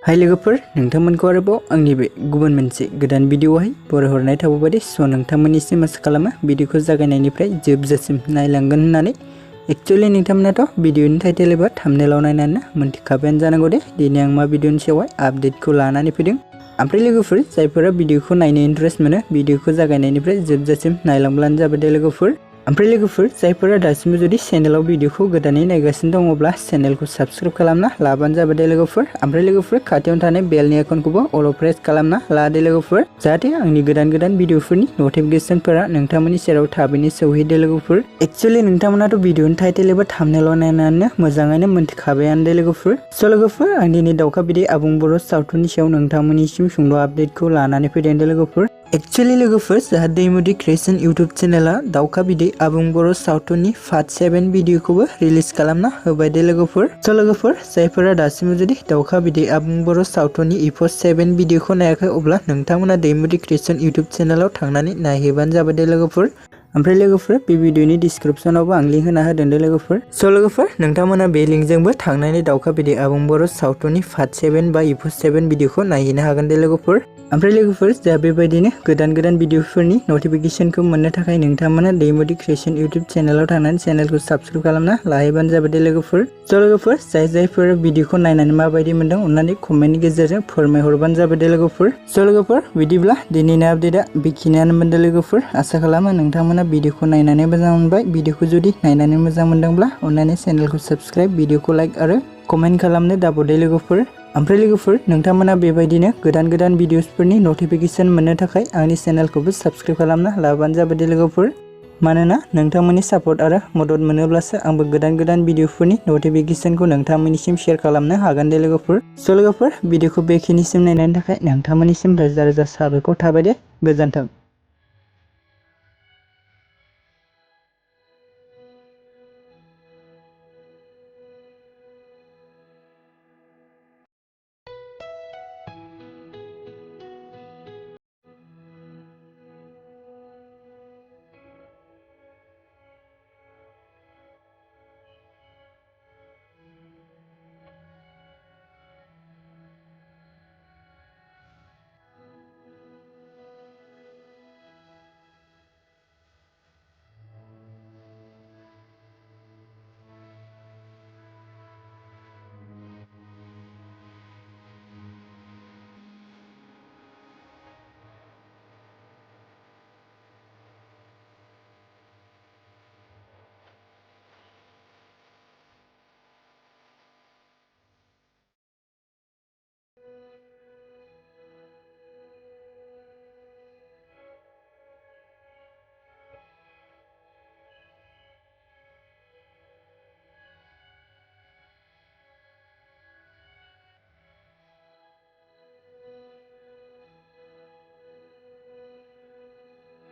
हाय लोगोफोर नोंथांमोनखौ आरोबाव आंनि बे गुबुन मोनसे गोदान भिडिअआवहाय बरायहरनाय थाबाय स' नोंथांमोननिसिम आसा खालामो भिडिअखौ जागायनायनिफ्राय जोबजासिम नायलांगोन होननानै एक्चुअली नोंथांमोनाथ' भिडिअनि टाइटेल एबा थाम्बनेलाव नायनानै मोनथिखाबायानो जानांगौ दे दिनै आं मा भिडिअनि सायावहाय आपडेटखौ लानानै फैदों। ओमफ्राय लोगोफोर जायफोरा भिडिअखौ नायनो इन्ट्रेस्ट मोनो भिडिअखौ जागायनायनिफ्राय जोबजासिम नायलांब्लानो जाबाय दे लोगोफोर। ओमफ्राय लोगोफोर जायफोरा दासिमबो जुदि चेनेलाव भिडिअखौ गोदानै नायगासिनो दङब्ला चेनेलखौ साबस्क्राइब खालामना लाबानो जाबाय दे लोगोफोर। ओमफ्राय लोगोफोर खाथियावनो थानाय बेलनि आइकनखौबो अल प्रेस खालामना ला दे लोगोफोर, जाहाथे आंनि गोदान भिडिअफोरनि नटिफिकेशनफोरा नोंथांमोननि सेराव थाबैनो सौहैदो लोगोफोर। एक्चुअली नोंथांमोनाथ' भिडिअनि टाइटेल एबा थाम्बनेलाव नायनानै मोजाङैनो मोनथिखाबायानो दे लोगोफोर। स' लोगोफोर आं दिनै दावखा बिदै आबुं बर' सावथुननि सायाव नोंथांमोननिसिम सुंद' आपडेटखौ लानानै फैदों दे लोगोफोर। एक्चुअली लोगोफोर जोंहा दैमुदि क्रिएशन इउट्युब चेनेला दावखा बिदै आबुं बर' सावथुननि पार्ट 7 भिडिअखौबो रिलिज खालामना होबाय दे लोगोफोर। स' लोगोफोर जायफोरा दासिमबो जुदि दावखा बिदै आबुं बर' सावथुननि एपिसोड 7 भिडिअखौ नायाखै अब्ला नोंथांमोना दैमुदि क्रिएशन इउट्युब चेनेलाव थांनानै नायहैबानो जाबाय दे लोगोफोर। ओमफ्राय लोगोफोर बे भिडिअनि डिसक्रिप्शनावबो आं लिंक होना होदों दे लोगोफोर। स' लोगोफोर नोंथांमोना बे लिंकजोंबो थांनानै दावखा बिदै आबुं बर' सावथुननि पार्ट 7 बा एपिसोड 7 भिडिअखौ नायहैनो हागोन दे लोगोफोर। ओमफ्राय लोगोफोर जोंहा बेबायदिनो गोदान भिडिअफोरनि नटिफिकेशनखौ मोननो थाखाय नोंथांमोना दैमुदि क्रिएशन इउट्युब चेनेलाव थांनानै चेनेलखौ साबस्क्राइब खालामना लाहैबानो जाबाय दे लोगोफोर। स' लोगोफोर जायफोर भिडिअखौ नायनानै माबायदि मोनदों अननानै कमेन्टनि गेजेरजों फोरमायहरबानो जाबाय दे लोगोफोर। स' लोगोफोर बिदिब्ला दिनैनि आपडेटआ बेखिनियानोमोन दे लोगोफोर। आसा खालामो नोंथांमोना भिडिअखौ नायनानै मोजां मोनबाय। भिडिअखौ जुदि नायनानै मोजां मोनदोंब्ला अननानै चेनेलखौ साबस्क्राइब, भिडिअखौ लाइक आरो कमेन्ट खालामनो दाबावदे लोगोफोर। ओमफ्राय लोगोफोर नोंथांमोना बेबायदिनो गोदान भिडिअसफोरनि नटिफिकेशन मोननो थाखाय आंनि चेनेलखौबो साबस्क्राइब खालामना लाबानो जाबाय दे लोगोफोर। मानोना नोंथांमोननि सापर्ट आरो मदद मोनोब्लासो आंबो गोदान भिडिअफोरनि नटिफिकेशनखौ नोंथांमोननिसिम शेयार खालामनो हागोन दे लोगोफोर। स' लोगोफोर भिडिअखौ बेखिनिसिम नायनायनि थाखाय नोंथांमोननिसिम रोजा रोजा साबायखर थाबाय दे। गोजोन्थों।